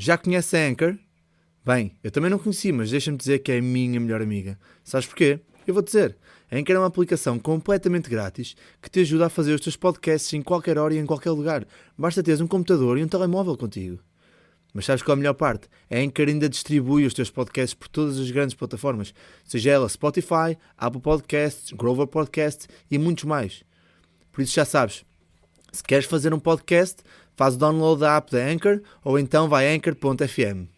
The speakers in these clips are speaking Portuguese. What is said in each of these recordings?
Já conhece a Anchor? Bem, eu também não conheci, mas deixa-me dizer que é a minha melhor amiga. Sabes porquê? Eu vou dizer. A Anchor é uma aplicação completamente grátis que te ajuda a fazer os teus podcasts em qualquer hora e em qualquer lugar. Basta teres um computador e um telemóvel contigo. Mas sabes qual é a melhor parte? A Anchor ainda distribui os teus podcasts por todas as grandes plataformas, seja ela Spotify, Apple Podcasts, Grover Podcasts e muitos mais. Por isso já sabes, se queres fazer um podcast, faz o download da app da Anchor ou então vai a anchor.fm.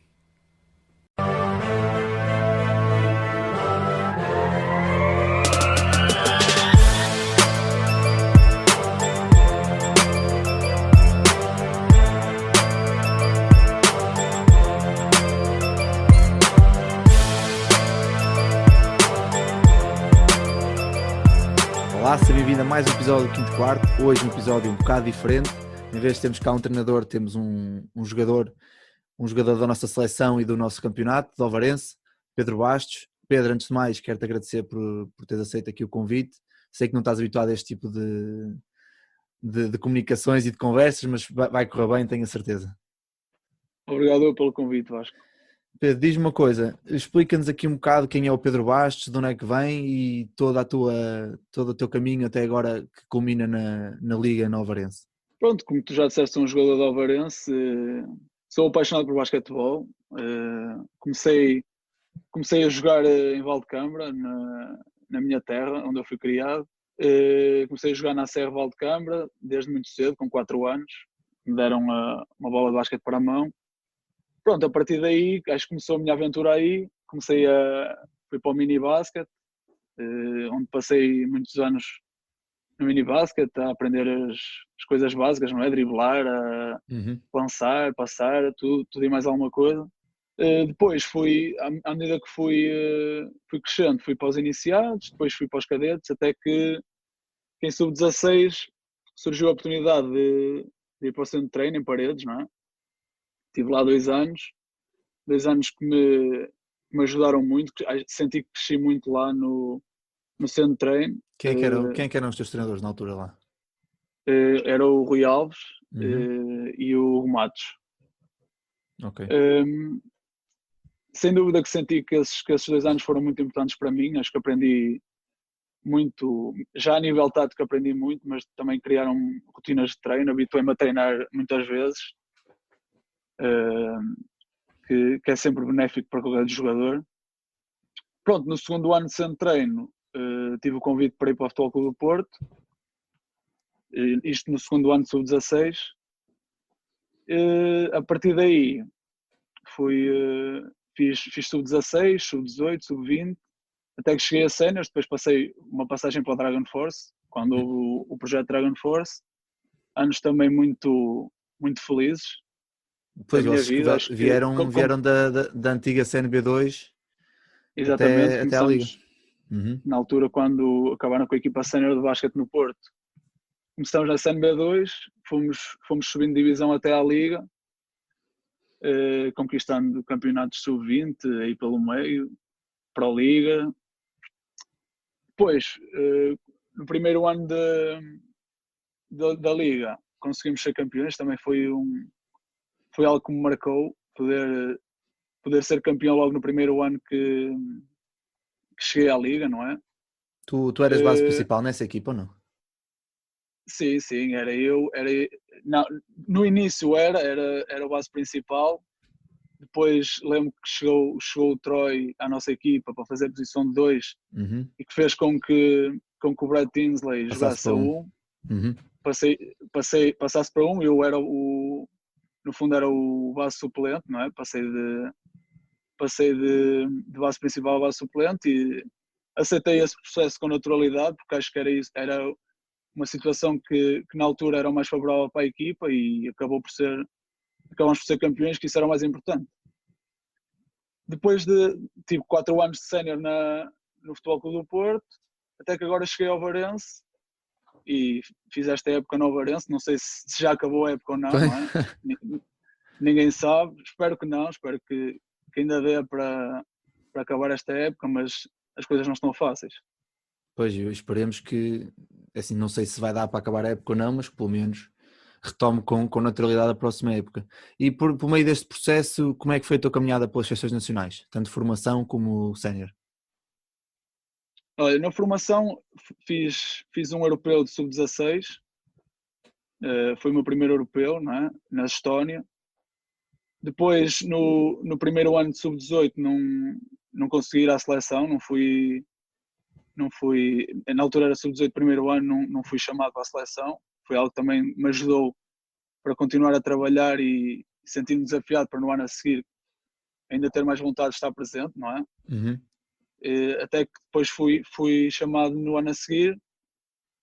Olá, seja bem-vindo a mais um episódio do Quinto Quarto. Hoje um episódio um bocado diferente. Em vez de termos cá um treinador, temos um jogador da nossa seleção e do nosso campeonato, de Ovarense, Pedro Bastos. Pedro, antes de mais, quero-te agradecer por teres aceito aqui o convite. Sei que não estás habituado a este tipo de comunicações e de conversas, mas vai correr bem, tenho a certeza. Obrigado pelo convite, Vasco. Pedro, diz-me uma coisa, explica-nos aqui um bocado quem é o Pedro Bastos, de onde é que vem e todo o teu caminho até agora que culmina na Liga Ovarense. Pronto, como tu já disseste, sou um jogador de Ovarense, sou apaixonado por basquetebol. Comecei a jogar em Valdecambra, na minha terra, onde eu fui criado. Comecei a jogar na Serra Valdecambra desde muito cedo, com 4 anos. Me deram uma bola de basquete para a mão. Pronto, a partir daí, acho que começou a minha aventura aí. Fui para o mini basquete, onde passei muitos anos no mini basquete, a aprender as coisas básicas, não é? Driblar, lançar, passar, tudo e mais alguma coisa. Depois à medida que fui crescendo, fui para os iniciados, depois fui para os cadetes, até que em sub-16 surgiu a oportunidade de ir para o centro de treino em Paredes, não é? Estive lá 2 anos que me ajudaram muito, senti que cresci muito lá no centro de treino. Quem é que eram os teus treinadores na altura lá? Era o Rui Alves e o Matos. Ok. Sem dúvida que senti que esses 2 anos foram muito importantes para mim. Acho que aprendi muito, já a nível tático aprendi muito, mas também criaram rotinas de treino, habituei-me a treinar muitas vezes, que é sempre benéfico para qualquer jogador. Pronto, no segundo ano de centro de treino tive o convite para ir para o Futebol Clube do Porto, isto no segundo ano de sub-16. A partir daí fiz sub-16, sub-18, sub-20, até que cheguei a séniores. Depois passei uma passagem para o Dragon Force, quando houve o projeto Dragon Force. Anos também muito, muito felizes Pois, da minha vocês vida. Acho que vieram da antiga CNB2 exatamente, até à Liga. começamos na altura quando acabaram com a equipa sénior de basquete no Porto. Começamos na CNB2, fomos subindo divisão até à Liga, conquistando campeonatos sub-20 aí pelo meio, para a Liga. Depois, no primeiro ano da Liga, conseguimos ser campeões. Também foi algo que me marcou, poder ser campeão logo no primeiro ano que cheguei à Liga, não é? Tu eras base principal nessa equipa ou não? Sim, era eu. Não, no início era o base principal. Depois lembro que chegou o Troy à nossa equipa para fazer a posição de 2 e que fez com que o Brad Tinsley jogasse a 1. Passasse para 1. Eu era no fundo era o base suplente, não é? Passei de base principal a base suplente e aceitei esse processo com naturalidade, porque acho que era uma situação que na altura era o mais favorável para a equipa e acabamos por ser campeões, que isso era o mais importante. Depois tive 4 anos de sénior no Futebol Clube do Porto, até que agora cheguei ao Ovarense e fiz esta época no Ovarense. Não sei se já acabou a época ou não, não é? Ninguém sabe, espero que não, espero que ainda dê para acabar esta época, mas as coisas não estão fáceis. Pois, esperemos que, assim, não sei se vai dar para acabar a época ou não, mas que pelo menos retome com naturalidade a próxima época. E por meio deste processo, como é que foi a tua caminhada pelas seleções nacionais? Tanto formação como sénior? Olha, na formação fiz um europeu de sub-16, foi o meu primeiro europeu, não é? Na Estónia. Depois, no primeiro ano de sub-18, não consegui ir à seleção, não fui, na altura era sub-18 primeiro ano, não fui chamado para a seleção. Foi algo que também me ajudou para continuar a trabalhar e sentir-me desafiado para no ano a seguir ainda ter mais vontade de estar presente, não é? Uhum. Até que depois fui chamado no ano a seguir,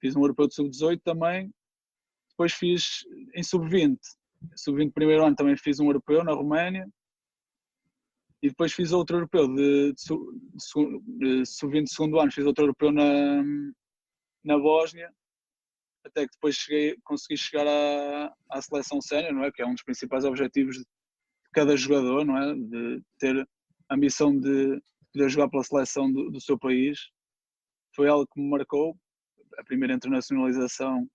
fiz um europeu de sub-18 também, depois fiz em sub-20. Sub-20 primeiro ano também fiz um europeu na Roménia e depois fiz outro europeu de sub-20 segundo ano, fiz outro europeu na Bósnia, até que depois consegui chegar à seleção sénior, não é? Que é um dos principais objetivos de cada jogador, não é? De ter a ambição de poder jogar pela seleção do seu país. Foi algo que me marcou, a primeira internacionalização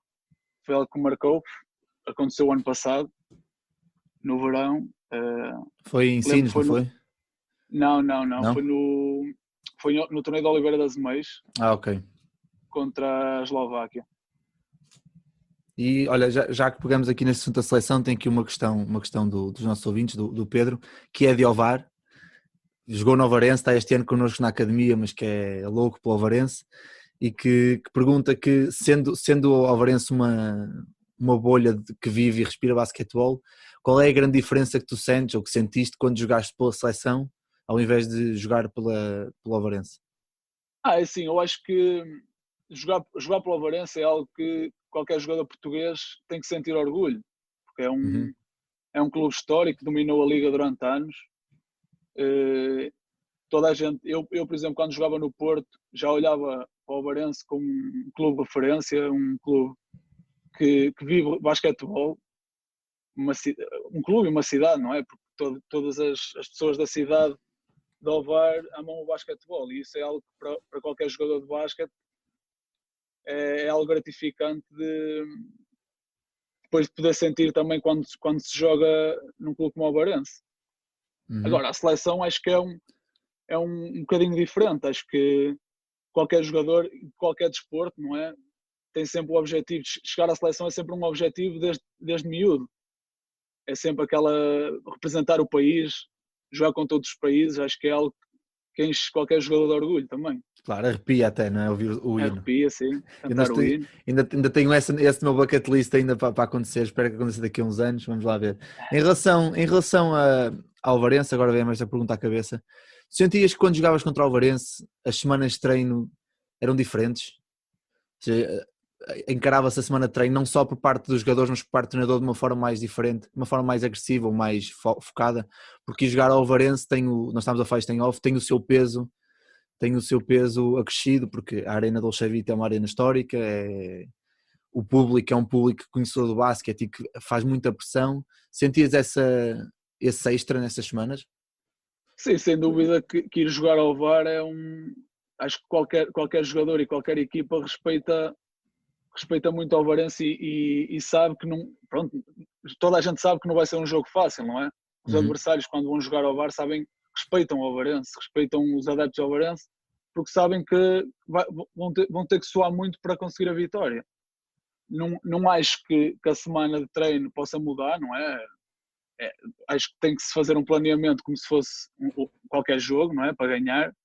foi algo que me marcou, aconteceu o ano passado, no verão. Foi em Sines, não foi? Não, Não? foi no torneio de Oliveira das Meias, Ok. contra a Eslováquia. E olha, já que pegamos aqui nesse assunto da seleção, tem aqui uma questão dos nossos ouvintes, do Pedro, que é de Ovar. Jogou no Ovarense, está este ano connosco na academia, mas que é louco pelo Ovarense, e que pergunta que, sendo o Ovarense uma bolha que vive e respira basquetebol, qual é a grande diferença que tu sentes ou que sentiste quando jogaste pela seleção ao invés de jogar pelo Ovarense? É assim, eu acho que jogar pelo Ovarense é algo que qualquer jogador português tem que sentir orgulho, porque Uhum. é um clube histórico que dominou a liga durante anos. Toda a gente, eu por exemplo, quando jogava no Porto, já olhava para o Ovarense como um clube de referência, um clube que vive basquetebol, um clube e uma cidade, não é? Porque todas as pessoas da cidade de Ovar amam o basquetebol e isso é algo que para qualquer jogador de basquete é algo gratificante depois de poder sentir também quando se joga num clube como o Ovarense. Uhum. Agora, a seleção acho que é um bocadinho diferente. Acho que qualquer jogador, qualquer desporto, não é? Tem sempre o objetivo de chegar à seleção, é sempre um objetivo desde miúdo. É sempre aquela representar o país, jogar com todos os países. Acho que é algo que enche qualquer jogador de orgulho também. Claro, arrepia até, não é? Ouvir o hino. Arrepia, sim, cantar o hino. Ainda tenho esse meu bucket list ainda para acontecer, espero que aconteça daqui a uns anos, vamos lá ver. Em relação ao Varense, agora vem mais a pergunta à cabeça, sentias que quando jogavas contra o Varense as semanas de treino eram diferentes? Ou seja, encarava-se a semana de treino não só por parte dos jogadores, mas por parte do treinador de uma forma mais diferente, de uma forma mais agressiva ou mais focada, porque jogar ao Varense nós estamos a falar isto em off, tem o seu peso acrescido, porque a Arena Dolcevita é uma arena histórica, o público é um público conhecedor do basquete e que faz muita pressão. Sentias esse extra nessas semanas? Sim, sem dúvida que ir jogar ao VAR acho que qualquer jogador e qualquer equipa respeita muito ao Varense e sabe que não. Pronto, toda a gente sabe que não vai ser um jogo fácil, não é? Os adversários, quando vão jogar ao VAR, respeitam o Varense, respeitam os adeptos ao Varense, porque sabem que vão ter que suar muito para conseguir a vitória. Não acho que a semana de treino possa mudar, não é? Acho que tem que se fazer um planeamento como se fosse qualquer jogo, não é? Para ganhar.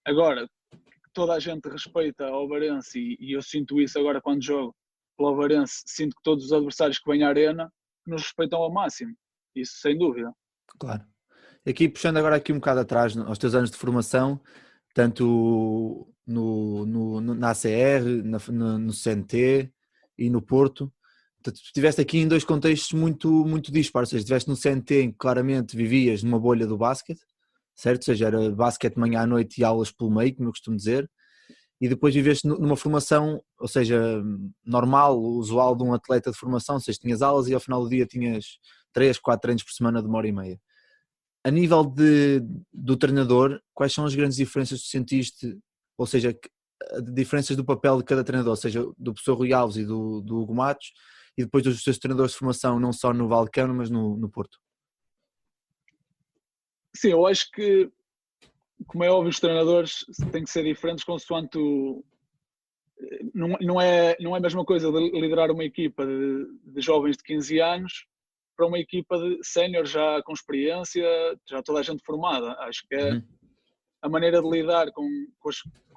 Agora, toda a gente respeita o Varense e eu sinto isso agora quando jogo pelo Varense, sinto que todos os adversários que vêm à arena nos respeitam ao máximo, isso sem dúvida. Claro. Aqui puxando agora aqui um bocado atrás aos teus anos de formação, tanto na ACR, no CNT e no Porto, estiveste aqui em dois contextos muito dispares, ou seja, estiveste no CNT em que claramente vivias numa bolha do basquete, certo? Ou seja, era basquete de manhã à noite e aulas pelo meio, como eu costumo dizer, e depois viveste numa formação, ou seja, normal, usual de um atleta de formação, ou seja, tinhas aulas e ao final do dia tinhas 3, 4 treinos por semana de 1h30. A nível do treinador, quais são as grandes diferenças que tu sentiste, ou seja, diferenças do papel de cada treinador, ou seja, do professor Rui Alves e do Hugo Matos, e depois dos teus treinadores de formação, não só no Vallecano, mas no Porto? Sim, eu acho que, como é óbvio, os treinadores têm que ser diferentes consoante não é a mesma coisa de liderar uma equipa de jovens de 15 anos para uma equipa de sénior já com experiência, já toda a gente formada. Acho que a maneira de lidar com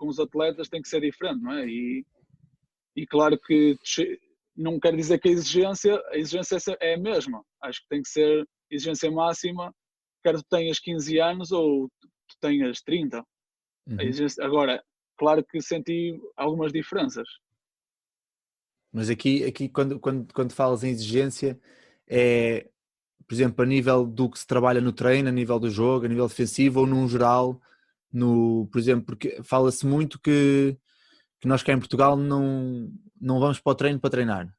os atletas tem que ser diferente, não é? E claro que não quer dizer que a exigência é a mesma. Acho que tem que ser exigência máxima, quer tu tenhas 15 anos ou tu tenhas 30. Agora, claro que senti algumas diferenças. Mas aqui quando falas em exigência, é, por exemplo, a nível do que se trabalha no treino, a nível do jogo, a nível defensivo ou num geral, por exemplo, porque fala-se muito que nós cá em Portugal não vamos para o treino para treinar.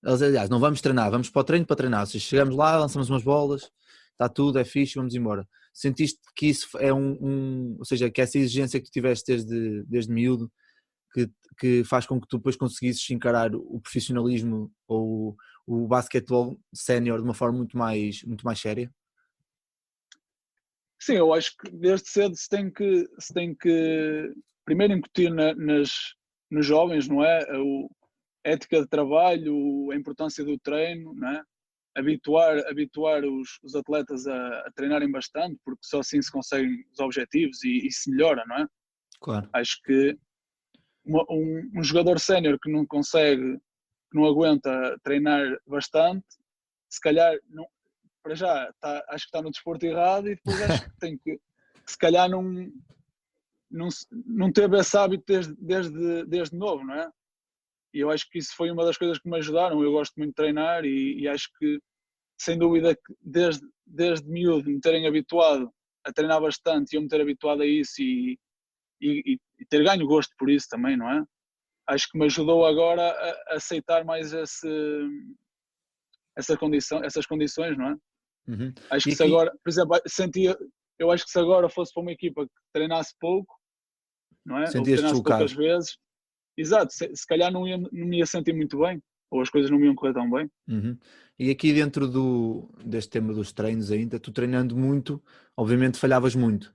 Aliás, não vamos treinar, vamos para o treino para treinar. Ou seja, chegamos lá, lançamos umas bolas, está tudo, é fixe, vamos embora. Sentiste que isso é ou seja, que essa exigência que tu tiveste desde miúdo, que faz com que tu depois conseguisses encarar o profissionalismo ou o basquetebol sénior de uma forma muito mais séria? Sim, eu acho que desde cedo se tem que primeiro incutir nos jovens, não é? A ética de trabalho, a importância do treino, não é? Habituar os atletas a treinarem bastante, porque só assim se conseguem os objetivos e se melhora, não é? Claro. Acho que um jogador sénior que não consegue, que não aguenta treinar bastante, se calhar não, para já acho que está no desporto errado, e depois acho que tem que se calhar não teve esse hábito desde novo, não é? E eu acho que isso foi uma das coisas que me ajudaram. Eu gosto muito de treinar e acho que, sem dúvida, que desde miúdo me terem habituado a treinar bastante e eu me ter habituado a isso e ter ganho gosto por isso também, não é? Acho que me ajudou agora a aceitar mais essas condições, não é? Acho E que se aqui agora, por exemplo, eu acho que se agora fosse para uma equipa que treinasse pouco, não é? Ou que sentias-te treinasse poucas deslocado. vezes, exato, se calhar não me ia sentir muito bem, ou as coisas não me iam correr tão bem. E aqui dentro deste tema dos treinos ainda, tu treinando muito, obviamente falhavas muito,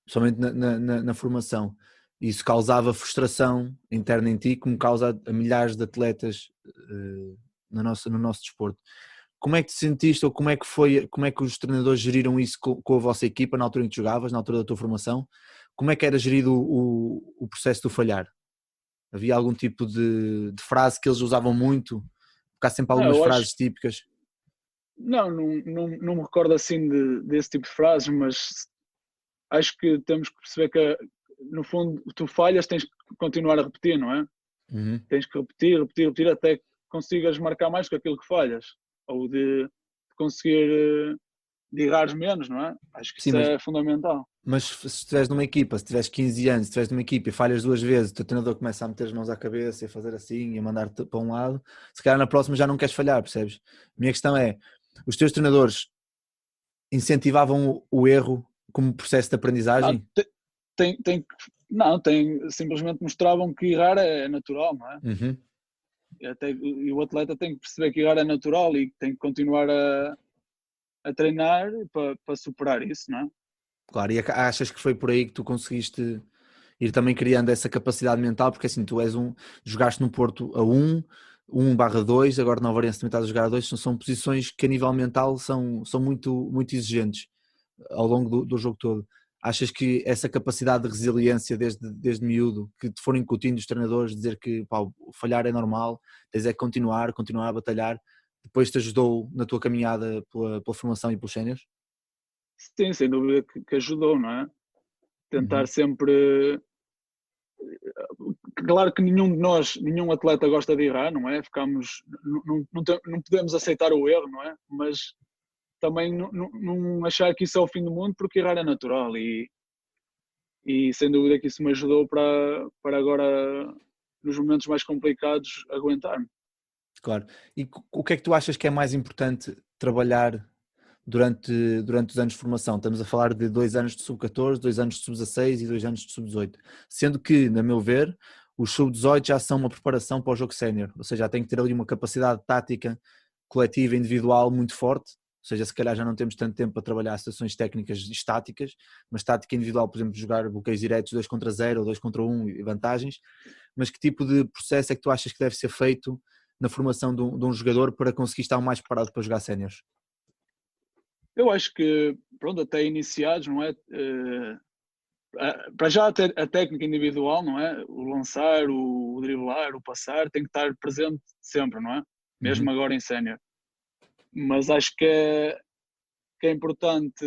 principalmente na formação. Isso causava frustração interna em ti, como causa a milhares de atletas no nosso desporto. Como é que te sentiste, ou como é que os treinadores geriram isso com a vossa equipa na altura em que jogavas, na altura da tua formação? Como é que era gerido o processo do falhar? Havia algum tipo de frase que eles usavam muito? Porque há sempre Não, algumas eu acho, frases típicas. não me recordo assim desse tipo de frases, mas acho que temos que perceber que, no fundo, tu falhas, tens que continuar a repetir, não é? Tens que repetir até que consigas marcar mais que aquilo que falhas, ou de conseguir de errares menos, não é? Acho que Sim, isso é fundamental. mas se estiveres numa equipa, se tiveres 15 anos, se estiveres numa equipa e falhas duas vezes, o teu treinador começa a meter as mãos à cabeça e a fazer assim e a mandar-te para um lado, se calhar na próxima já não queres falhar, percebes? A minha questão é, os teus treinadores incentivavam o erro como processo de Não, aprendizagem? simplesmente mostravam que errar é natural, não é? Uhum. E o atleta tem que perceber que errar é natural e tem que continuar a treinar para superar isso, não é? Claro, e achas que foi por aí que tu conseguiste ir também criando essa capacidade mental, porque assim, jogaste no Porto a 1/2, agora na Varense também estás a jogar a 2, são posições que a nível mental são muito, muito exigentes ao longo do jogo todo. Achas que essa capacidade de resiliência desde miúdo, que te foram incutindo os treinadores, dizer que pá, falhar é normal, tens é que continuar a batalhar, depois te ajudou na tua caminhada pela formação e pelos séniores? Sim, sem dúvida que ajudou, não é? Tentar Uhum. sempre. Claro que nenhum atleta gosta de errar, não é? Não podemos aceitar o erro, não é? Mas também não achar que isso é o fim do mundo, porque errar é natural e sem dúvida que isso me ajudou para agora, nos momentos mais complicados, aguentar-me. Claro. E o que é que tu achas que é mais importante trabalhar durante os anos de formação? Estamos a falar de 2 anos de sub-14, 2 anos de sub-16 e 2 anos de sub-18. Sendo que, na meu ver, os sub-18 já são uma preparação para o jogo sénior, ou seja, já tem que ter ali uma capacidade tática coletiva, individual muito forte, ou seja, se calhar já não temos tanto tempo para trabalhar situações técnicas estáticas, mas tática individual, por exemplo, jogar bloqueios diretos 2 contra 0 ou 2 contra 1 e vantagens, mas que tipo de processo é que tu achas que deve ser feito na formação de um jogador para conseguir estar mais preparado para jogar séniores? Eu acho que, pronto, até iniciados, não é? Para já a técnica individual, não é? O lançar, o driblar, o passar, tem que estar presente sempre, não é? Mesmo agora em sénior. Mas acho que é importante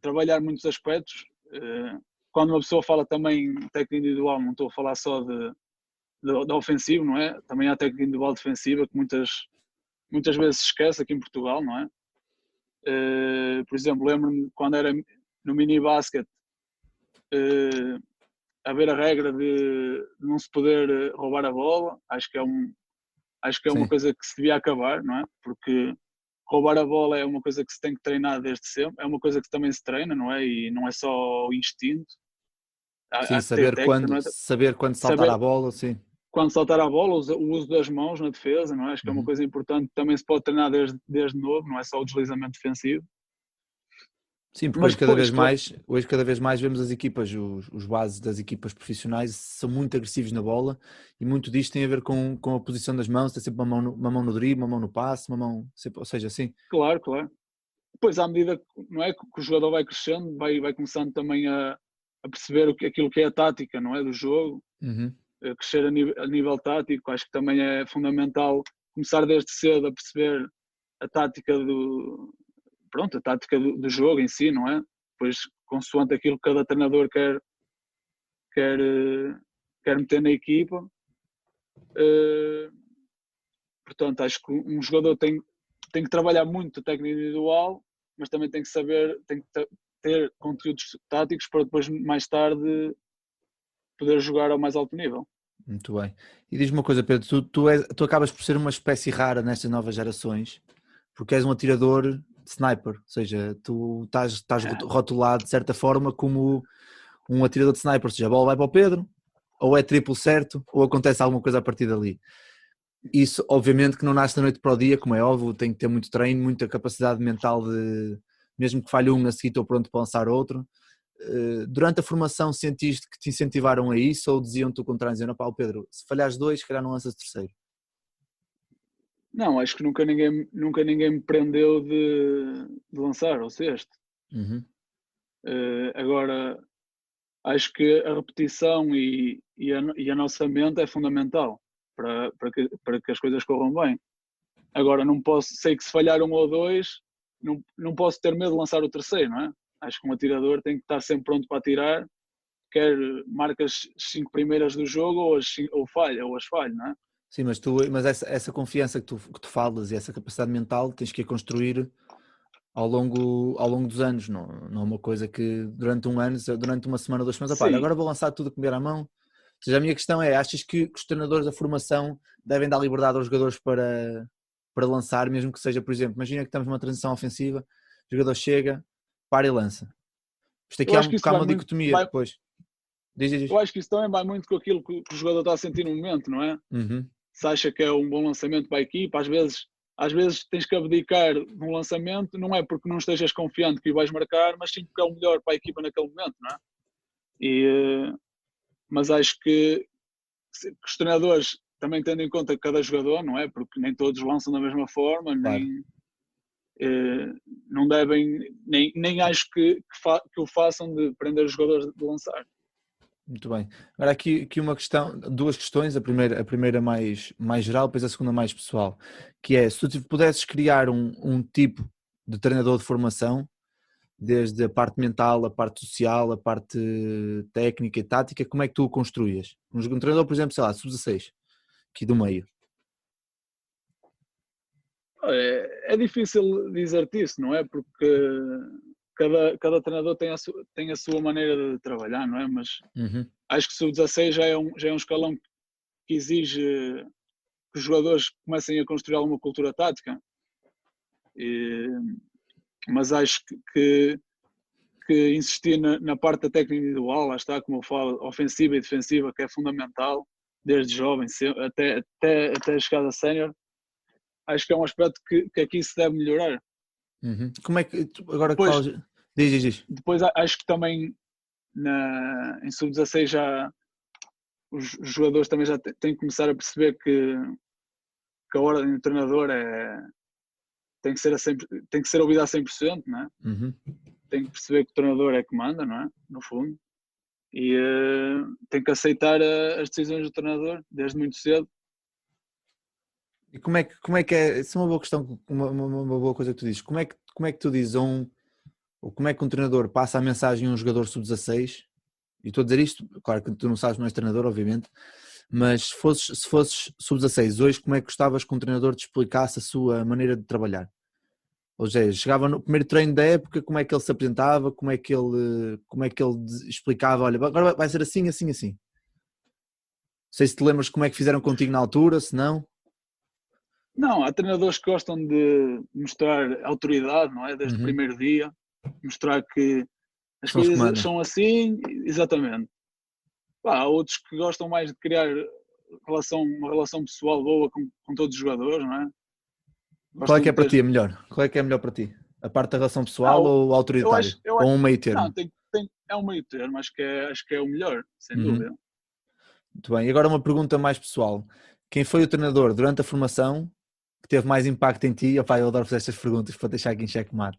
trabalhar muitos aspectos. Quando uma pessoa fala também técnica individual, não estou a falar só da ofensiva, não é? Também há técnica individual defensiva que muitas vezes se esquece aqui em Portugal, não é? Por exemplo, lembro-me quando era no mini basket, haver a regra de não se poder roubar a bola. Acho que é uma Sim. coisa que se devia acabar, não é? Porque roubar a bola é uma coisa que se tem que treinar desde sempre, é uma coisa que também se treina, não é? E não é só o instinto, Sim, há que ter técnica, não é? saber quando saltar Saber a bola, sim. quando saltar a bola, o uso das mãos na defesa, não é? Acho que é uma coisa importante, também se pode treinar desde novo, não é só o deslizamento defensivo. Sim, porque Mas depois, hoje cada vez mais vemos as equipas, os bases das equipas profissionais são muito agressivos na bola e muito disto tem a ver com a posição das mãos, tem sempre uma mão no drible, uma mão no passe, uma mão, sempre, ou seja, assim. claro, claro. Depois, à medida não é, que o jogador vai crescendo, vai começando também a perceber aquilo que é a tática, não é, do jogo, Uhum. a crescer a nível tático. Acho que também é fundamental começar desde cedo a perceber a tática do jogo em si, não é? Depois, consoante aquilo que cada treinador quer, quer meter na equipa. Portanto, acho que um jogador tem que trabalhar muito a técnica individual, mas também tem que saber, tem que ter conteúdos táticos para depois, mais tarde, poder jogar ao mais alto nível. Muito bem. E diz-me uma coisa, Pedro, tu acabas por ser uma espécie rara nestas novas gerações, porque és um atirador de sniper, ou seja, tu estás rotulado de certa forma como um atirador de sniper, ou seja, a bola vai para o Pedro, ou é triplo certo, ou acontece alguma coisa a partir dali. Isso, obviamente, que não nasce da noite para o dia, como é óbvio, tem que ter muito treino, muita capacidade mental de, mesmo que falhe um, a seguir estou pronto para lançar outro. Durante a formação sentiste que te incentivaram a isso ou diziam-te o contrário, dizendo, pá, Pedro, se falhares dois, se calhar não lanças terceiro? Não, acho que nunca ninguém me prendeu de lançar ao cesto. Uhum. Agora, acho que a repetição e a nossa mente é fundamental para que as coisas corram bem. Agora, não posso, sei que se falhar um ou dois, não posso ter medo de lançar o terceiro, não é? Acho que um atirador tem que estar sempre pronto para atirar, quer marca as 5 primeiras do jogo ou falha, ou as falha, não é? Sim, mas essa confiança que tu falas e essa capacidade mental tens que a construir ao longo dos anos, não é uma coisa que durante um ano, durante uma semana, 2 semanas, pá, Sim, agora vou lançar tudo a comer à mão. Ou seja, a minha questão é, achas que os treinadores da formação devem dar liberdade aos jogadores para lançar, mesmo que seja, por exemplo, imagina que estamos numa transição ofensiva, o jogador chega, para e lança. Isto aqui eu há, acho que porque isso há vai uma muito, dicotomia, pois, diz. eu acho que isso também vai muito com aquilo que o jogador está a sentir no momento, não é? Uhum. Se acha que é um bom lançamento para a equipa, às vezes tens que abdicar de um lançamento, não é porque não estejas confiante que o vais marcar, mas sim porque é o melhor para a equipa naquele momento, não é? Mas acho que os treinadores também tendo em conta cada jogador, não é? Porque nem todos lançam da mesma forma, Claro. não devem, nem acho que o façam de prender os jogadores de lançar. Muito bem. Agora aqui uma questão, duas questões, a primeira mais geral, depois a segunda mais pessoal, que é, se tu pudesses criar um tipo de treinador de formação, desde a parte mental, a parte social, a parte técnica e tática, como é que tu o construías? Um treinador, por exemplo, sei lá, sub-16, aqui do meio. É difícil dizer-te isso, não é? Porque cada treinador tem a sua maneira de trabalhar, não é? Mas Uhum. acho que o sub-16 já é um escalão que exige que os jogadores comecem a construir alguma cultura tática. E, mas acho que que insistir na parte da técnica individual, lá está, como eu falo, ofensiva e defensiva, que é fundamental, desde jovem até a chegada sénior. Acho que é um aspecto que aqui se deve melhorar. Como é que agora que Depois, falas... Diz. depois acho que também em sub-16 já os jogadores também já têm que começar a perceber que a ordem do treinador tem que ser ouvida a 100%, não é? Tem que perceber que o treinador é que manda, não é? No fundo. E tem que aceitar as decisões do treinador desde muito cedo. E como é que é? Isso é uma boa questão, uma boa coisa que tu dizes. Como é que tu dizes ou como é que um treinador passa a mensagem a um jogador sub-16? E estou a dizer isto, claro que tu não sabes, não és treinador, obviamente, mas se fosses sub-16 hoje, como é que gostavas que um treinador te explicasse a sua maneira de trabalhar? Ou seja, chegava no primeiro treino da época, como é que ele se apresentava, como é que ele explicava, olha, agora vai ser assim, assim, assim. Não sei se te lembras como é que fizeram contigo na altura, se não. Não, há treinadores que gostam de mostrar autoridade, não é? Desde o primeiro dia, mostrar que as São os que coisas mandam. são assim, exatamente. Há outros que gostam mais de criar uma relação pessoal boa com todos os jogadores, não é? Qual é Gostam que é de para ter. ti a melhor? Qual é que é melhor para ti? A parte da relação pessoal Não, ou o eu autoritário? acho, eu Ou acho um meio não, termo? é um meio termo, acho que é o melhor, sem Uhum. dúvida. Muito bem. E agora uma pergunta mais pessoal. Quem foi o treinador durante a formação que teve mais impacto em ti? Opá, eu adoro fazer estas perguntas para deixar aqui em xeque-mate.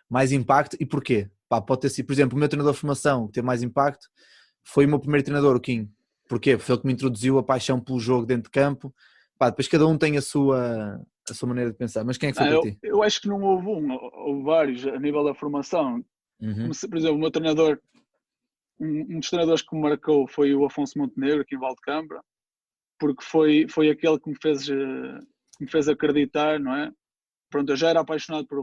Mais impacto e porquê? Pá, pode ter sido, por exemplo, o meu treinador de formação que teve mais impacto foi o meu primeiro treinador, o Kim. Porquê? Foi ele que me introduziu a paixão pelo jogo dentro de campo. Pá, depois cada um tem a sua maneira de pensar. Mas quem é que foi Não, para ti? eu acho que não houve houve vários a nível da formação. Uhum. Por exemplo, o meu treinador, um dos treinadores que me marcou foi o Afonso Montenegro, aqui em Valdecambra, porque foi aquele que me fez acreditar, não é? Pronto, eu já era apaixonado pelo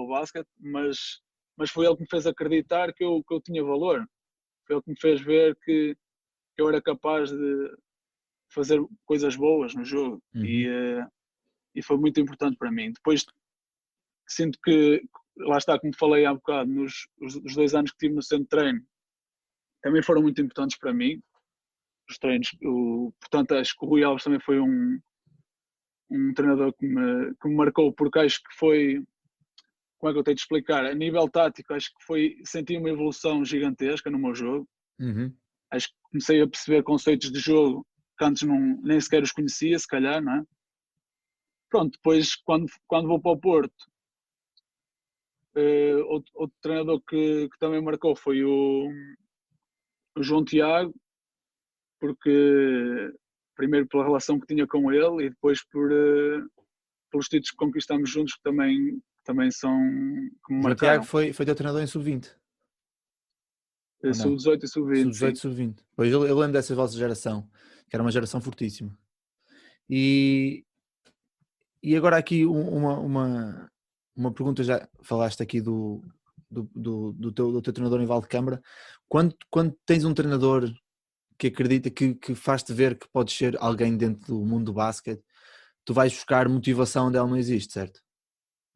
basquete, mas foi ele que me fez acreditar que eu tinha valor. Foi ele que me fez ver que eu era capaz de fazer coisas boas no jogo Uhum. e foi muito importante para mim. Depois sinto que, lá está, como falei há bocado, os 2 anos que tive no centro de treino também foram muito importantes para mim. Os treinos, portanto, acho que o Rui Alves também foi um treinador que me marcou, porque acho que foi, como é que eu tenho de explicar? A nível tático, acho que senti uma evolução gigantesca no meu jogo. Uhum. Acho que comecei a perceber conceitos de jogo que antes nem sequer os conhecia, se calhar, não é? Pronto, depois, quando vou para o Porto, outro treinador que também marcou foi o João Tiago, porque primeiro pela relação que tinha com ele e depois pelos títulos que conquistamos juntos, que também são que me O João Tiago marcaram. foi teu treinador em sub-20, ou não? Sub-18 e sub-20, Sub-18, sim. sub-20. Pois eu lembro dessa vossa geração, que era uma geração fortíssima. E, e agora aqui uma pergunta, já falaste aqui do teu treinador em Valdecambra. Quando tens um treinador que acredita que faz-te ver que podes ser alguém dentro do mundo do basquete, tu vais buscar motivação onde ela não existe, certo?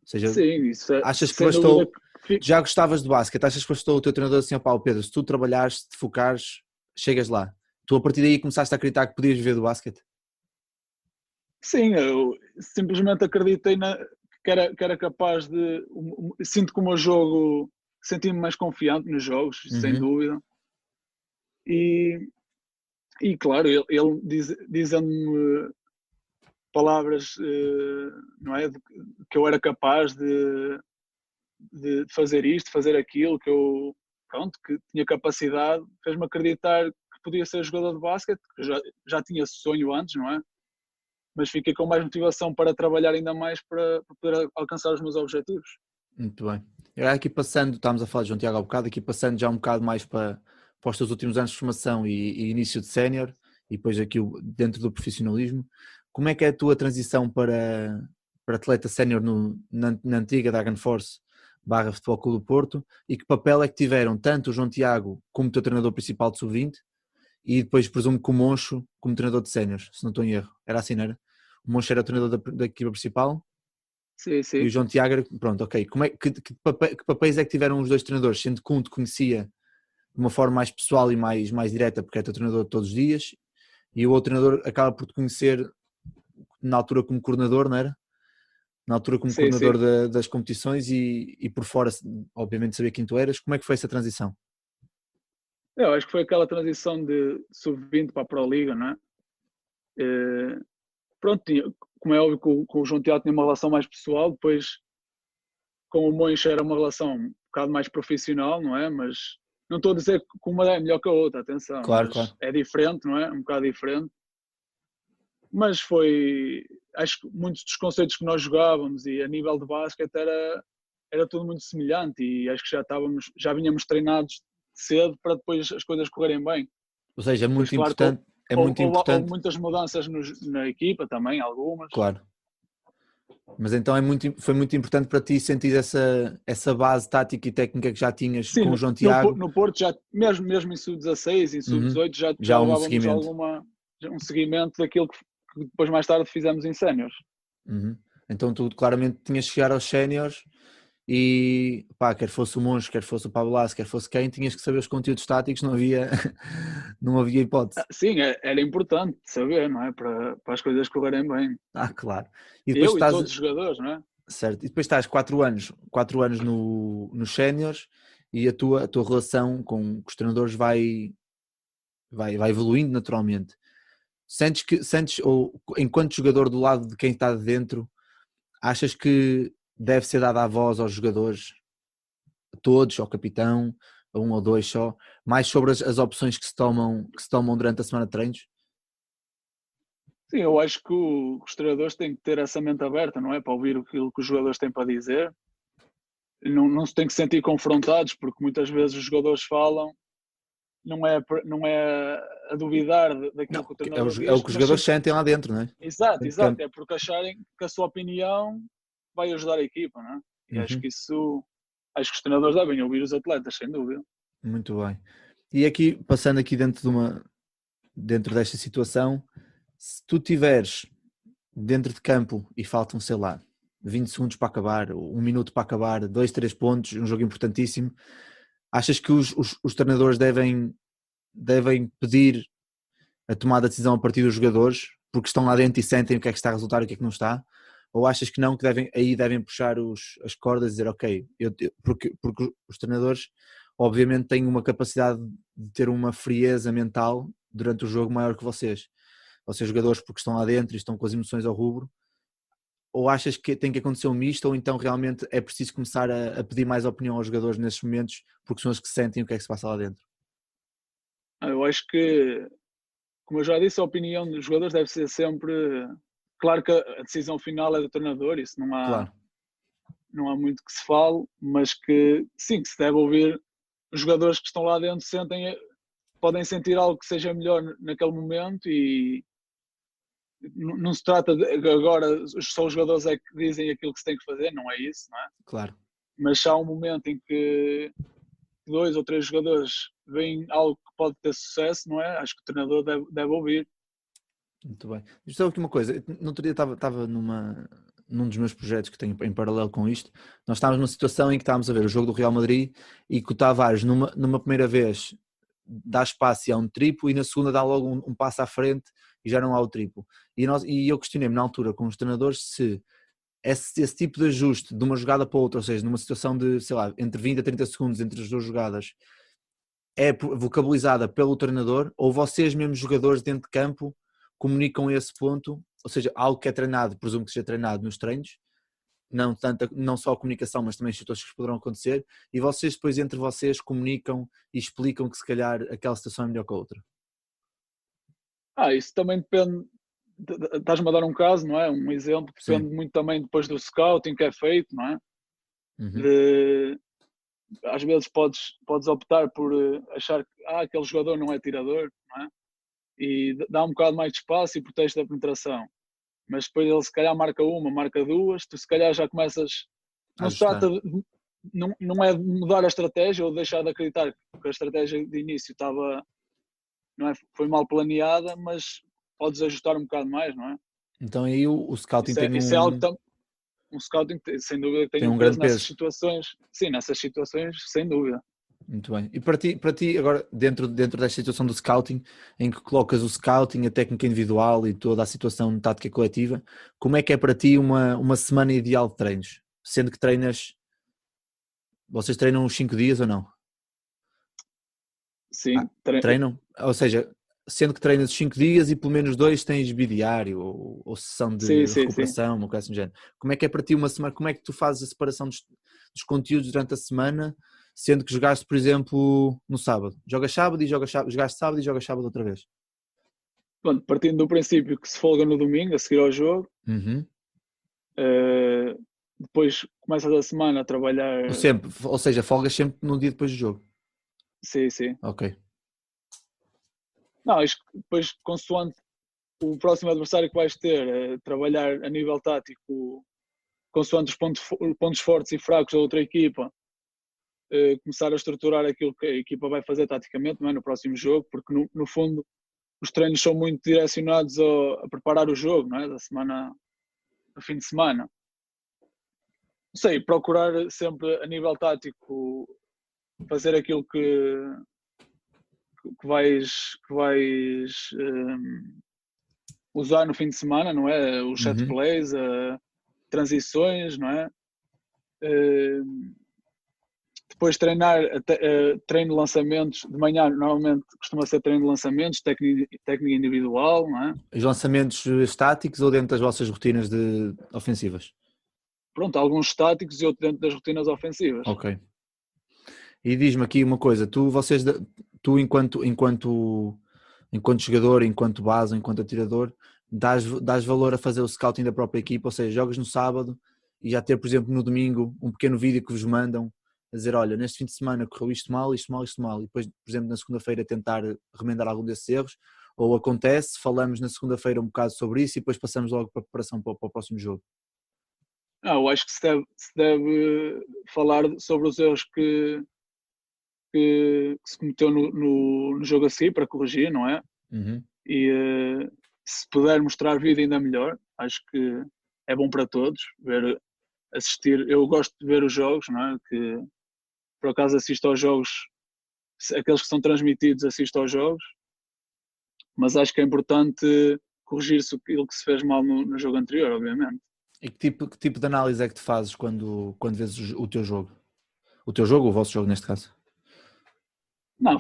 Ou seja, Sim, isso achas que sem dúvida bastou, que fico. já gostavas de basquete, achas que bastou o teu treinador assim, opá, Pedro, se tu trabalhares, se te focares, chegas lá. Tu a partir daí começaste a acreditar que podias viver do basquete? Sim, eu simplesmente acreditei que era capaz de. Sinto que o meu jogo. Senti-me mais confiante nos jogos, sem Uhum. dúvida. E, e claro, ele dizendo-me palavras, não é? Que eu era capaz de fazer isto, fazer aquilo, pronto, que tinha capacidade, fez-me acreditar que podia ser jogador de basquete, que eu já tinha esse sonho antes, não é? Mas fiquei com mais motivação para trabalhar ainda mais para poder alcançar os meus objetivos. Muito bem. Agora aqui passando, estávamos a falar de João Tiago há bocado, aqui passando já um bocado mais para os teus últimos anos de formação e início de sénior, e depois aqui dentro do profissionalismo, como é que é a tua transição para atleta sénior na antiga Dragon Force barra Futebol Clube do Porto, e que papel é que tiveram tanto o João Tiago como teu treinador principal de sub-20 e depois presumo que o Moncho como treinador de séniores, se não estou em erro. Era assim, não era? O Moncho era o treinador da equipa principal? Sim, E o sim. João Tiago, pronto, ok. Que papéis é que tiveram os dois treinadores? Sendo que um te conhecia de uma forma mais pessoal e mais direta, porque é teu treinador todos os dias, e o outro treinador acaba por te conhecer na altura como coordenador, não era? Na altura como Sim, coordenador sim. das competições e por fora, obviamente, sabia quem tu eras. Como é que foi essa transição? Eu acho que foi aquela transição de sub-20 para a Pro Liga, não é? Eh, Pronto, como é óbvio, com o João Tiago tinha uma relação mais pessoal, depois com o Moncho era uma relação um bocado mais profissional, não é? Mas não estou a dizer que uma é melhor que a outra, atenção, Claro, mas claro. é diferente, não é? Um bocado diferente. Mas foi, acho que muitos dos conceitos que nós jogávamos e a nível de basquete era tudo muito semelhante e acho que já vinhamos treinados cedo para depois as coisas correrem bem. Ou seja, Depois, claro que é muito houve importante, muitas mudanças na equipa também, algumas. claro. Mas então foi muito importante para ti sentir essa base tática e técnica que já tinhas Sim, com o João Tiago. No Porto, já, mesmo em sub-16, em Uhum. sub-18, já Já um levávamos seguimento. um seguimento daquilo que depois mais tarde fizemos em séniores. Uhum. Então tu claramente tinhas que chegar aos séniores e pá, quer fosse o Moncho, quer fosse o Pablo Lasso, quer fosse quem, tinhas que saber os conteúdos táticos, não havia, não havia hipótese. Sim, era importante saber, não é? Para as coisas correrem bem. Ah, claro. E depois Eu e estás, todos os jogadores, não é? certo, e depois estás 4 anos nos séniores e a tua relação com os treinadores vai evoluindo naturalmente. Sentes, ou enquanto jogador do lado de quem está dentro, achas que deve ser dada a voz aos jogadores, a todos, ao capitão, a um ou dois só, mais sobre as opções que se tomam durante a semana de treinos? Sim, eu acho que os treinadores têm que ter essa mente aberta, não é? Para ouvir aquilo que os jogadores têm para dizer. Não se tem que sentir confrontados, porque muitas vezes os jogadores falam, não é a duvidar daquilo Não, que o é treinador o diz, que os mas jogadores sempre. sentem lá dentro, não é? Exato, Dentro de exato. campo. É porque acharem que a sua opinião vai ajudar a equipa, não é? E acho Uhum. que isso. Acho que os treinadores devem ouvir os atletas, sem dúvida. Muito bem. E aqui, passando aqui dentro desta situação, se tu tiveres dentro de campo e faltam, sei lá, 20 segundos para acabar, 1 minuto para acabar, 2, 3 pontos, um jogo importantíssimo, achas que os treinadores devem pedir a tomada de decisão a partir dos jogadores, porque estão lá dentro e sentem o que é que está a resultar e o que é que não está? Ou achas que não, que devem puxar as cordas e dizer, ok, porque os treinadores obviamente têm uma capacidade de ter uma frieza mental durante o jogo maior que vocês jogadores, porque estão lá dentro e estão com as emoções ao rubro? Ou achas que tem que acontecer um misto, ou então realmente é preciso começar a pedir mais opinião aos jogadores nesses momentos, porque são eles que sentem o que é que se passa lá dentro? Eu acho que, como eu já disse, a opinião dos jogadores deve ser sempre. Claro que a decisão final é do treinador, isso Claro, não há muito que se fale, mas que sim, que se deve ouvir os jogadores que estão lá dentro podem sentir algo que seja melhor naquele momento e não se trata de agora só os jogadores é que dizem aquilo que se tem que fazer, não é isso, não é? claro. Mas se há um momento em que dois ou três jogadores veem algo que pode ter sucesso, não é? Acho que o treinador deve ouvir. Muito bem. Isto é a última coisa. No outro dia estava num dos meus projetos que tenho em paralelo com isto. Nós estávamos numa situação em que estávamos a ver o jogo do Real Madrid e que o Tavares, numa primeira vez, dá espaço e há um triplo, e na segunda dá logo um passo à frente e já não há o triplo. E eu questionei-me na altura com os treinadores se esse tipo de ajuste de uma jogada para outra, ou seja, numa situação de, sei lá, entre 20 a 30 segundos entre as duas jogadas, é vocabilizada pelo treinador, ou vocês mesmos jogadores dentro de campo comunicam esse ponto, ou seja, algo que é treinado, presumo que seja treinado nos treinos, não só a comunicação, mas também as situações que poderão acontecer, e vocês depois entre vocês comunicam e explicam que se calhar aquela situação é melhor que a outra. Isso também depende. Estás-me a dar um caso, não é? Um exemplo, Sim. depende muito também depois do scouting que é feito, não é? Uhum. De, Às vezes podes optar por achar que aquele jogador não é tirador, não é? E dá um bocado mais de espaço e protege da penetração. Mas depois ele se calhar marca uma, marca duas, tu se calhar já começas. Não se Ajustar. trata de, não é de mudar a estratégia ou deixar de acreditar que a estratégia de início estava, não é, foi mal planeada, mas podes ajustar um bocado mais, não é? Então aí o scouting tem Isso é algo um. um scouting, sem dúvida, que Tem tem um um grande peso nessas peso. situações. Sim, nessas situações, sem dúvida. Muito bem. E para ti agora, dentro desta situação do scouting, em que colocas o scouting, a técnica individual e toda a situação de tática coletiva, como é que é para ti uma semana ideal de treinos? Sendo que vocês treinam uns 5 dias ou não? Sim, Treinam? Ou seja, sendo que treinas os 5 dias e pelo menos 2 tens bidiário ou sessão sim, de sim, sim. recuperação, uma coisa assim do género. Como é que é para ti uma semana? Como é que tu fazes a separação dos conteúdos durante a semana, sendo que jogaste, por exemplo, no sábado? Jogaste sábado e jogas sábado outra vez. Pronto, partindo do princípio que se folga no domingo, a seguir ao jogo, Uhum. depois começas a semana a trabalhar. Ou seja, folgas sempre no dia depois do jogo. Sim, sim. Ok. Não, isto depois, consoante o próximo adversário que vais ter, trabalhar a nível tático, consoante os pontos fortes e fracos da outra equipa, começar a estruturar aquilo que a equipa vai fazer taticamente, não é? No próximo jogo, porque no fundo os treinos são muito direcionados a preparar o jogo, não é? Da semana, do fim de semana. Não sei, procurar sempre a nível tático fazer aquilo que vais usar no fim de semana, não é? Os set Uhum. plays, transições, não é? Depois treino de lançamentos, de manhã normalmente costuma ser treino de lançamentos, técnica individual, não é? Os lançamentos estáticos ou dentro das vossas rotinas ofensivas? Pronto, alguns estáticos e outros dentro das rotinas ofensivas. Ok. E diz-me aqui uma coisa, tu enquanto jogador, enquanto base, enquanto atirador, dás valor a fazer o scouting da própria equipa, ou seja, jogas no sábado e já ter, por exemplo, no domingo um pequeno vídeo que vos mandam a dizer, olha, neste fim de semana correu isto mal, isto mal, isto mal, e depois, por exemplo, na segunda-feira tentar remendar algum desses erros, ou acontece, falamos na segunda-feira um bocado sobre isso e depois passamos logo para a preparação para o próximo jogo. Eu acho que se deve falar sobre os erros que se cometeu no jogo a seguir para corrigir, não é? Uhum. E se puder mostrar vídeo ainda melhor, acho que é bom para todos assistir. Eu gosto de ver os jogos, não é? Que por acaso assisto aos jogos, aqueles que são transmitidos assisto aos jogos, mas acho que é importante corrigir-se aquilo que se fez mal no jogo anterior, obviamente. E que tipo de análise é que tu fazes quando vês o teu jogo? O teu jogo ou o vosso jogo, neste caso? Não,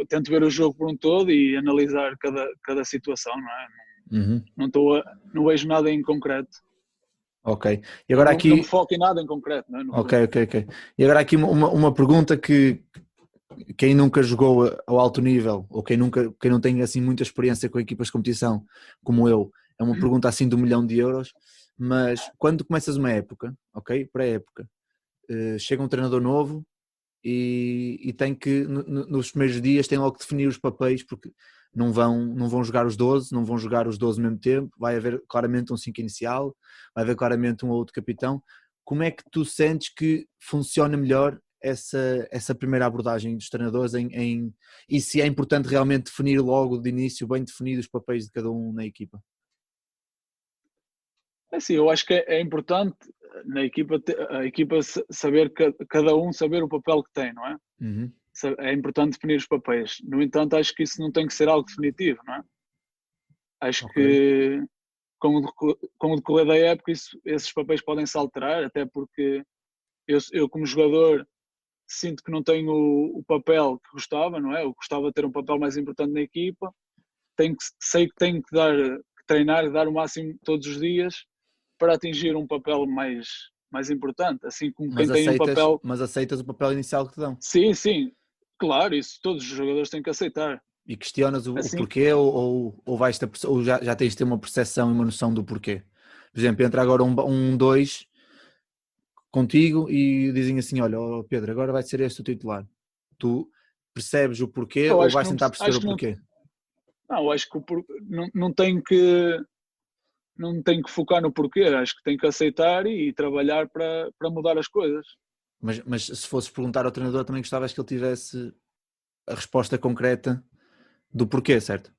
tento ver o jogo por um todo e analisar cada situação, não é? Uhum. Não vejo nada em concreto. Ok. E Não, agora não me aqui... foco em nada em concreto, não é? No Ok, fundo. ok, ok. E agora aqui uma pergunta que quem nunca jogou ao alto nível ou quem não tem assim muita experiência com equipas de competição como eu, é uma pergunta assim de 1 milhão de euros, mas quando começas uma época, ok, pré-época, chega um treinador novo e tem que, nos primeiros dias, tem logo que definir os papéis, porque não vão jogar os 12, não vão jogar os 12 ao mesmo tempo, vai haver claramente um 5 inicial, vai haver claramente um ou outro capitão. Como é que tu sentes que funciona melhor essa primeira abordagem dos treinadores e se é importante realmente definir logo de início, bem definidos os papéis de cada um na equipa? É assim, eu acho que é importante na equipa, a equipa saber, cada um saber o papel que tem, não é? Uhum. É importante definir os papéis. No entanto, acho que isso não tem que ser algo definitivo, não é? Acho Ok. que com o decorrer da época esses papéis podem se alterar, até porque eu como jogador sinto que não tenho o papel que gostava, não é? Eu gostava de ter um papel mais importante na equipa, sei que tenho que treinar, dar o máximo todos os dias para atingir um papel mais importante, assim como Mas quem tem um aceitas, papel. mas aceitas o papel inicial que te dão? Sim, sim, claro, isso todos os jogadores têm que aceitar. E questionas o Assim, porquê ou ou já tens de ter uma percepção e uma noção do porquê? Por exemplo, entra agora um dois contigo e dizem assim, olha, oh Pedro, agora vai ser este o titular. Tu percebes o porquê eu ou acho que vais não, tentar perceber acho o que não, porquê? não, acho que não tem que focar no porquê, acho que tem que aceitar e trabalhar para mudar as coisas. Mas se fosses perguntar ao treinador também gostavas que ele tivesse a resposta concreta do porquê, certo?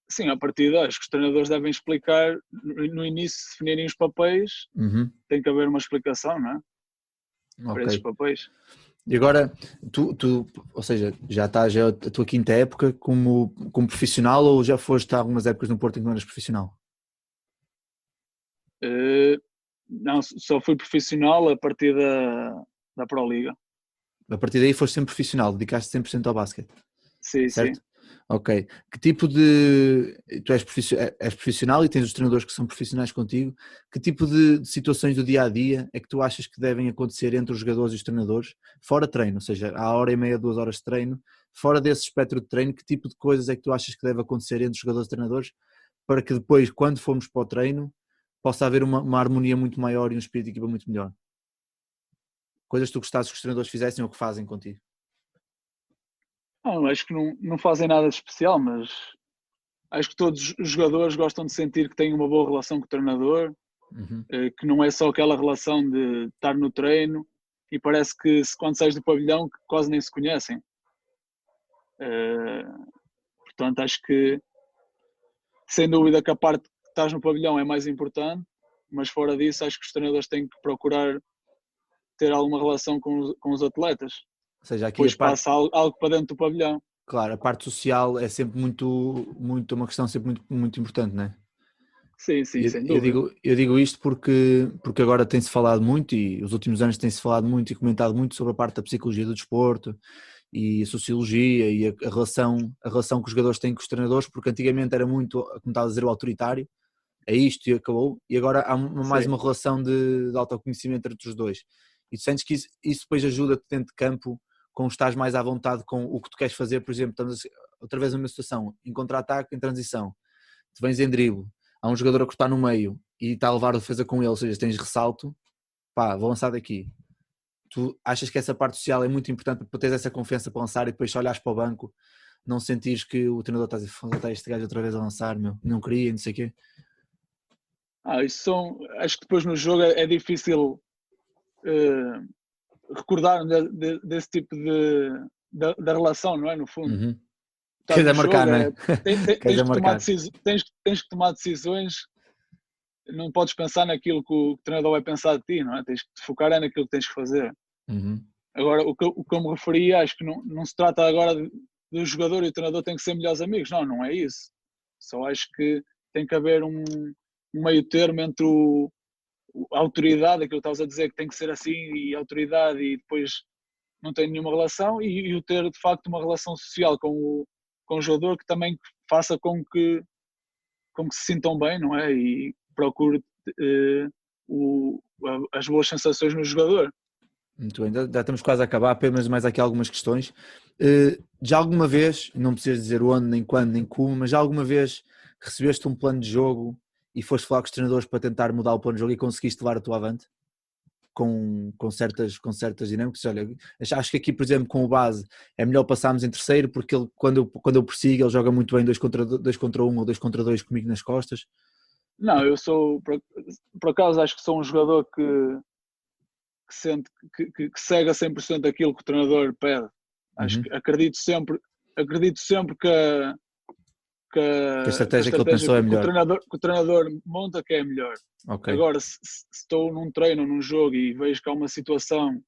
sim, a partir daí, acho que os treinadores devem explicar, no início, se definirem os papéis, tem que haver uma explicação, não é? Para esses Ok. papéis. E agora, ou seja, já estás a tua quinta época como profissional ou já foste há algumas épocas no Porto em que não eras profissional? Não, só fui profissional a partir da Pro Liga. A partir daí foste sempre profissional, dedicaste 100% ao basquete, Sim, sim. certo? Ok. Que tipo de... Tu és profissional e tens os treinadores que são profissionais contigo. Que tipo de situações do dia-a-dia é que tu achas que devem acontecer entre os jogadores e os treinadores, fora treino, ou seja, à hora e meia, 2 horas de treino, fora desse espectro de treino, que tipo de coisas é que tu achas que deve acontecer entre os jogadores e treinadores para que depois, quando formos para o treino, possa haver uma harmonia muito maior e um espírito de equipa muito melhor? Coisas que tu gostasses que os treinadores fizessem ou que fazem contigo? Não, acho que não fazem nada de especial, mas acho que todos os jogadores gostam de sentir que têm uma boa relação com o treinador, Uhum. que não é só aquela relação de estar no treino e parece que quando sais do pavilhão que quase nem se conhecem. Portanto, acho que sem dúvida que a parte que estás no pavilhão é mais importante, mas fora disso acho que os treinadores têm que procurar ter alguma relação com os atletas. Ou seja, aqui a Depois parte, passa algo para dentro do pavilhão. claro, a parte social é sempre uma questão sempre muito importante, não é? Sim, sim, Eu, sem eu dúvida. digo, eu digo isto porque agora tem-se falado muito e os últimos anos tem-se falado muito e comentado muito sobre a parte da psicologia do desporto e a sociologia e a relação que os jogadores têm com os treinadores, porque antigamente era muito, como estava a dizer, o autoritário, é isto e acabou, e agora há mais Sim. uma relação de autoconhecimento entre os dois. E tu sentes que isso depois ajuda-te dentro de campo, com estás mais à vontade com o que tu queres fazer, por exemplo, estamos outra vez numa situação, em contra-ataque, em transição, tu vens em drible, há um jogador a cortar no meio e está a levar a defesa com ele, ou seja, tens ressalto, pá, vou lançar daqui. Tu achas que essa parte social é muito importante para teres essa confiança para lançar e depois se olhares para o banco, não sentires que o treinador está a dizer, está este gajo outra vez a lançar, meu, não queria, não sei o quê. Acho que depois no jogo é difícil recordar desse tipo da relação, não é? No fundo, Uhum. estás Queres é no marcar, jogo, não é? Queres tens é que tomar marcar. decisões, tens que tomar decisões, não podes pensar naquilo que o treinador vai pensar de ti, não é? Tens que te focar naquilo que tens que fazer. Uhum. Agora, o que eu me referia, acho que não se trata agora do jogador e o treinador têm que ser melhores amigos, não é isso. Só acho que tem que haver um meio termo entre a autoridade, aquilo que estavas a dizer que tem que ser assim, e a autoridade, e depois não tem nenhuma relação, e o ter de facto uma relação social com o jogador que também faça com que se sintam bem, não é? E procure as boas sensações no jogador. Muito bem, já estamos quase a acabar, apenas mais aqui algumas questões. Já alguma vez, não precisas dizer onde, nem quando, nem como, mas já alguma vez recebeste um plano de jogo e foste falar com os treinadores para tentar mudar o plano de jogo e conseguiste levar a tua avante? Com certas dinâmicas. Olha, acho que aqui, por exemplo, com o base é melhor passarmos em terceiro porque ele, quando eu persigo, ele joga muito bem 2 contra 1 ou 2 contra 2 comigo nas costas. Não, eu sou, por acaso, acho que sou um jogador que sente, que segue a 100% aquilo que o treinador pede. Acho Uhum. que acredito sempre Que a que a estratégia que ele estratégia pensou é melhor. que o treinador monta que é a melhor. Ok. Agora, se estou num treino, num jogo e vejo que há uma situação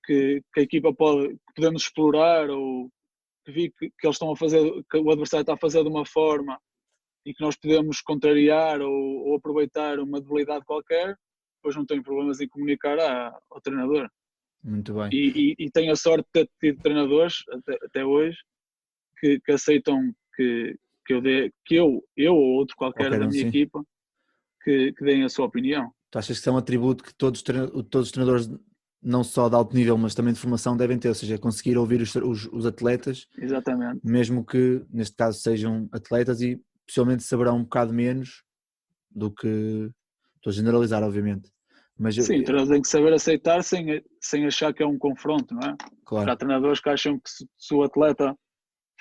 que a equipa que podemos explorar ou que vi que eles estão a fazer, que o adversário está a fazer de uma forma e que nós podemos contrariar ou aproveitar uma debilidade qualquer, depois não tenho problemas em comunicar ao treinador. Muito bem. E tenho a sorte de ter tido treinadores até hoje que aceitam que eu ou outro qualquer Qualquer da um, minha sim. equipa que deem a sua opinião. Tu achas que isso é um atributo que todos os treinadores, não só de alto nível, mas também de formação, devem ter, ou seja, conseguir ouvir os atletas, Exatamente. mesmo que neste caso sejam atletas e possivelmente saberão um bocado menos do que, estou a generalizar, obviamente. Mas, Sim, o treinador tem que saber aceitar sem achar que é um confronto, não é? Porque há claro. treinadores que acham que se o atleta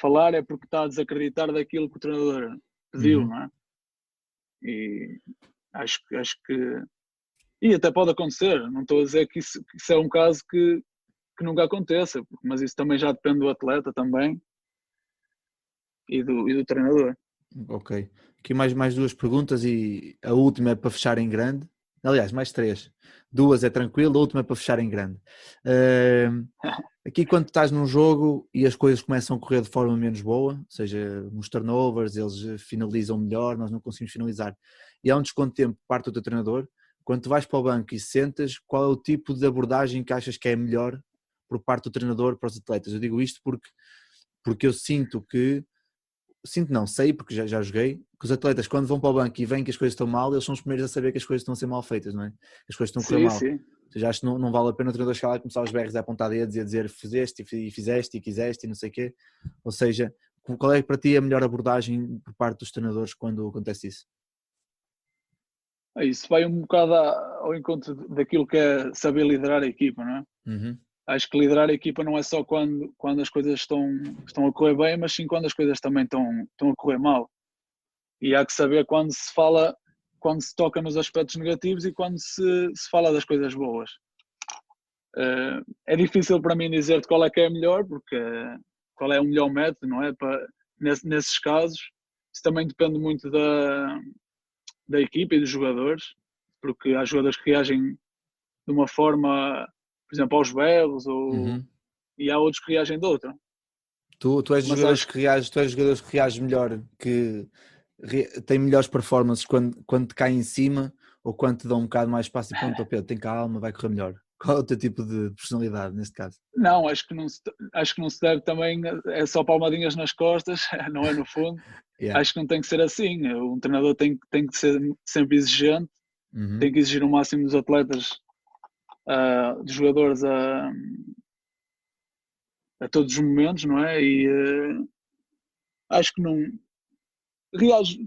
falar é porque está a desacreditar daquilo que o treinador pediu, Uhum. não é? E acho que. E até pode acontecer, não estou a dizer que isso é um caso que nunca aconteça, mas isso também já depende do atleta também e do treinador. Ok. Aqui mais duas perguntas e a última é para fechar em grande. Aliás, mais três. Duas é tranquilo, a última é para fechar em grande. Aqui quando estás num jogo e as coisas começam a correr de forma menos boa, ou seja, nos turnovers, eles finalizam melhor, nós não conseguimos finalizar, e há um desconto de tempo por parte do teu treinador, quando tu vais para o banco e sentas, qual é o tipo de abordagem que achas que é melhor por parte do treinador para os atletas? Eu digo isto porque eu sinto não, sei porque já joguei, que os atletas quando vão para o banco e veem que as coisas estão mal, eles são os primeiros a saber que as coisas estão a ser mal feitas, não é? Que as coisas estão a correr Sim, mal. sim. Ou seja, acho que não vale a pena o treinador chegar lá e começar os berros a apontar dedos e a dizer fizeste e fizeste e quiseste e não sei o quê. Ou seja, qual é para ti a melhor abordagem por parte dos treinadores quando acontece isso? Isso vai um bocado ao encontro daquilo que é saber liderar a equipa, não é? Uhum. Acho que liderar a equipa não é só quando as coisas estão a correr bem, mas sim quando as coisas também estão a correr mal. E há que saber quando se toca nos aspectos negativos e quando se fala das coisas boas. É difícil para mim dizer-te qual é que é melhor, porque qual é o melhor método, não é? Nesses casos, isso também depende muito da equipa e dos jogadores, porque há jogadores que reagem de uma forma, por exemplo, aos berros, Uhum. e há outros que reagem de outra. Tu és dos Mas jogadores acho que reages, tu és dos jogadores que reages melhor, que têm melhores performances quando te caem em cima ou quando te dão um bocado mais espaço e pronto, oh Pedro, tem calma, vai correr melhor. Qual é o teu tipo de personalidade neste caso? não, acho que não se deve também, é só palmadinhas nas costas, não é no fundo. Yeah. Acho que não tem que ser assim. Um treinador tem que ser sempre exigente, Uhum. tem que exigir o máximo dos atletas, dos jogadores a todos os momentos, não é? E acho que não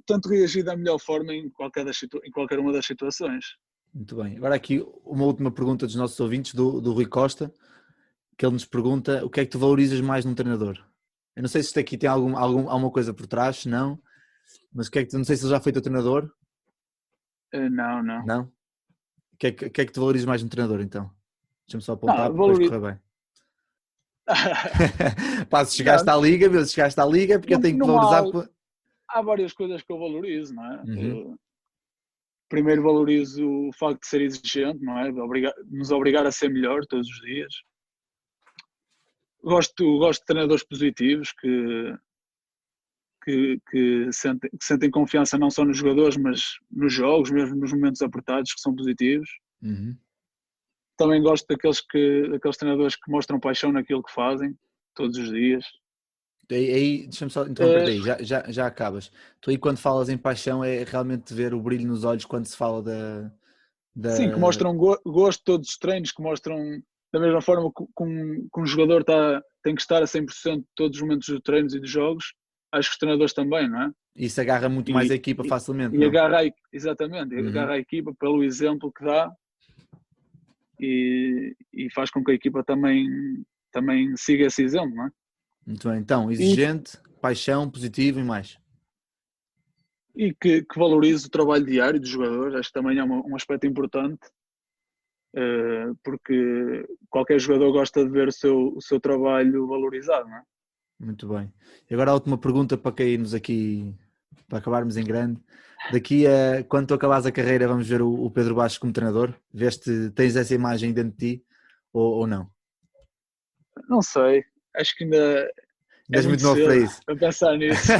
tento reagir da melhor forma em qualquer uma das situações. Muito bem. Agora aqui uma última pergunta dos nossos ouvintes, do Rui Costa, que ele nos pergunta o que é que tu valorizas mais num treinador? Eu não sei se isto aqui tem alguma coisa por trás, se não, mas o que é que não sei se ele já foi teu treinador, Não, não. não? O que é que tu valorizas mais num treinador então? Deixa-me só apontar Não, para depois correr bem. Pá, se chegaste não, à liga, meu, se chegaste à liga, é porque eu tenho que não valorizar. há várias coisas que eu valorizo, não é? Uhum. Primeiro valorizo o facto de ser exigente, não é? Nos obrigar a ser melhor todos os dias. Gosto de treinadores positivos que sentem confiança não só nos jogadores, mas nos jogos, mesmo nos momentos apertados, que são positivos. Uhum. Também gosto daqueles treinadores que mostram paixão naquilo que fazem, todos os dias. Aí deixa-me só interromper aí, já acabas. Tu aí quando falas em paixão é realmente ver o brilho nos olhos quando se fala Sim, que da... mostram gosto de todos os treinos, que mostram da mesma forma que um jogador tem que estar a 100% todos os momentos dos treinos e dos jogos, acho que os treinadores também, não é? Isso agarra muito mais a E, equipa e, facilmente, e não? exatamente, Uhum. agarra a equipa pelo exemplo que dá e faz com que a equipa também siga esse exemplo, não é? Muito bem, então, E, exigente, paixão, positivo e mais. que valorize o trabalho diário dos jogadores, acho que também é um aspecto importante, porque qualquer jogador gosta de ver o seu trabalho valorizado, não é? Muito bem. E agora a última pergunta para cairmos aqui, para acabarmos em grande. Daqui a quando tu acabares a carreira, vamos ver o Pedro Bastos como treinador? Tens essa imagem dentro de ti ou não? Não sei, acho que ainda Ainda é és muito muito novo para cedo isso. a pensar nisso.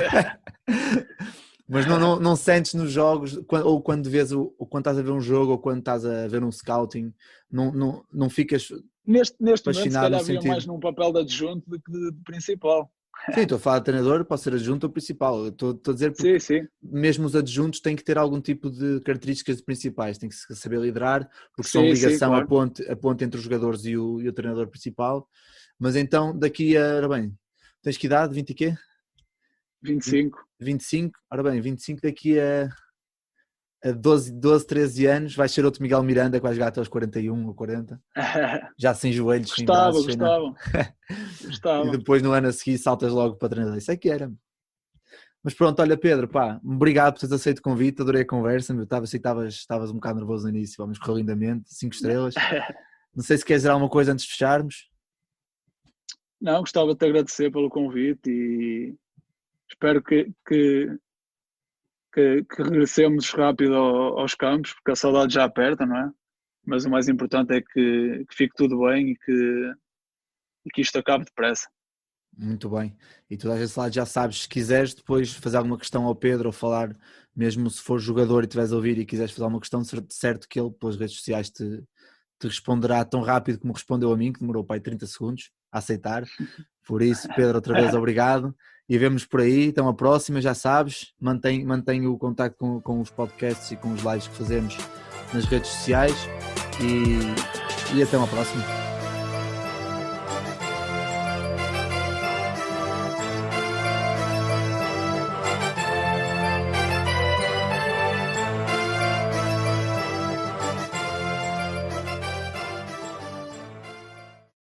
Mas não sentes nos jogos, ou quando vês ou quando estás a ver um jogo, ou quando estás a ver um scouting, não ficas Neste momento, se fascinado no calhar, havia mais sentido. num papel de adjunto do que de principal. Sim, estou a falar de treinador, pode ser adjunto ou principal. Eu estou a dizer porque Sim, sim, mesmo os adjuntos têm que ter algum tipo de características de principais, têm que saber liderar, porque são sim, ligação, claro. a ponte entre os jogadores e o treinador principal. Mas então, daqui a, ora bem, tens que idade? 20 e quê? 25. 25? Ora bem, 25 daqui a 12, 13 anos, vai ser outro Miguel Miranda que vai jogar até aos 41 ou 40, já sem joelhos, sem Gostava, braços, sem nada. gostava, E gostava. depois no ano a seguir saltas logo para treinador. Isso é que era. Mas pronto, olha Pedro, pá, obrigado por teres aceito o convite, adorei a conversa, sei que estavas um bocado nervoso no início, vamos correr lindamente, 5 estrelas. Não sei se queres dizer alguma coisa antes de fecharmos. Não, gostava de te agradecer pelo convite e espero que que regressemos rápido aos campos, porque a saudade já aperta, não é? Mas o mais importante é que fique tudo bem e que isto acabe depressa. Muito bem. E tu desse lado já sabes, se quiseres depois fazer alguma questão ao Pedro ou falar, mesmo se for jogador e estiveres a ouvir e quiseres fazer alguma questão, certo que ele pelas redes sociais te responderá tão rápido como respondeu a mim, que demorou para aí 30 segundos a aceitar. Por isso, Pedro, outra vez obrigado e vemos por aí. Então a próxima, já sabes, mantém o contacto com os podcasts e com os lives que fazemos nas redes sociais e até uma próxima.